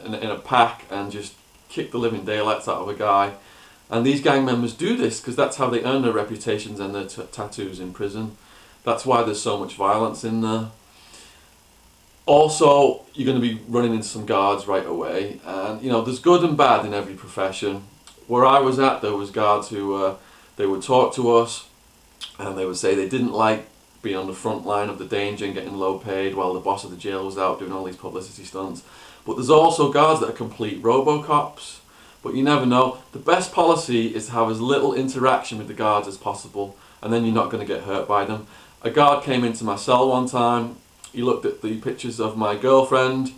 in a pack and just kick the living daylights out of a guy. And these gang members do this because that's how they earn their reputations and their tattoos in prison. That's why there's so much violence in there. Also, you're going to be running into some guards right away, and you know there's good and bad in every profession. Where I was at, there was guards who they would talk to us, and they would say they didn't like being on the front line of the danger and getting low paid while the boss of the jail was out doing all these publicity stunts. But there's also guards that are complete robocops. But you never know. The best policy is to have as little interaction with the guards as possible, and then you're not going to get hurt by them. A guard came into my cell one time. He looked at the pictures of my girlfriend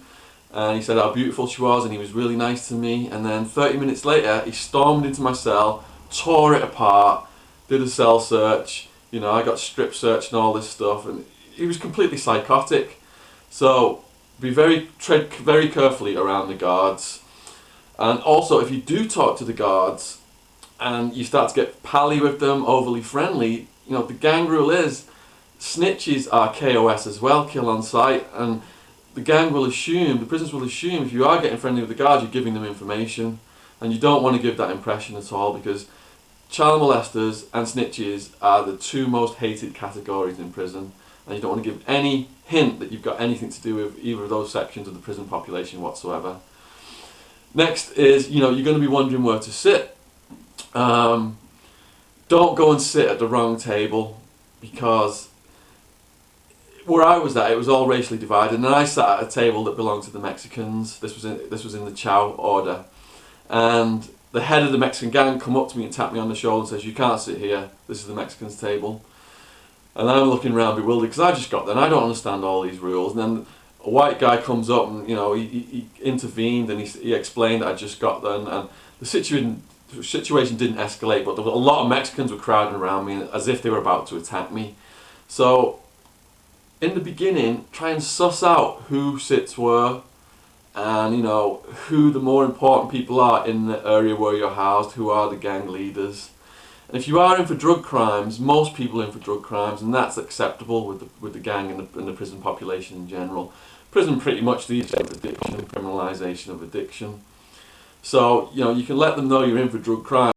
and he said how beautiful she was, and he was really nice to me. And then 30 minutes later, he stormed into my cell, tore it apart, did a cell search. You know, I got strip searched and all this stuff, and he was completely psychotic. So tread very carefully around the guards. And also, if you do talk to the guards and you start to get pally with them, overly friendly, you know, the gang rule is snitches are KOS as well, kill on sight, and the gang will assume, the prisoners will assume, if you are getting friendly with the guards, you're giving them information, and you don't want to give that impression at all, because child molesters and snitches are the two most hated categories in prison, and you don't want to give any hint that you've got anything to do with either of those sections of the prison population whatsoever. Next is, you know, you're going to be wondering where to sit. Don't go and sit at the wrong table, because where I was at, it was all racially divided, and I sat at a table that belonged to the Mexicans. This was in the Chow order, and the head of the Mexican gang come up to me and tapped me on the shoulder and says, "You can't sit here. This is the Mexicans' table." And I'm looking around bewildered because I just got there and I don't understand all these rules. And then a white guy comes up and, you know, he intervened and he explained that I just got there, and the situation didn't escalate, but there were a lot of Mexicans were crowding around me as if they were about to attack me. So in the beginning, try and suss out who sits where, and you know who the more important people are in the area where you're housed, who are the gang leaders. And if you are in for drug crimes, most people are in for drug crimes, and that's acceptable with the gang and the prison population in general. Prison pretty much these days is addiction, criminalisation of addiction. So you know you can let them know you're in for drug crime.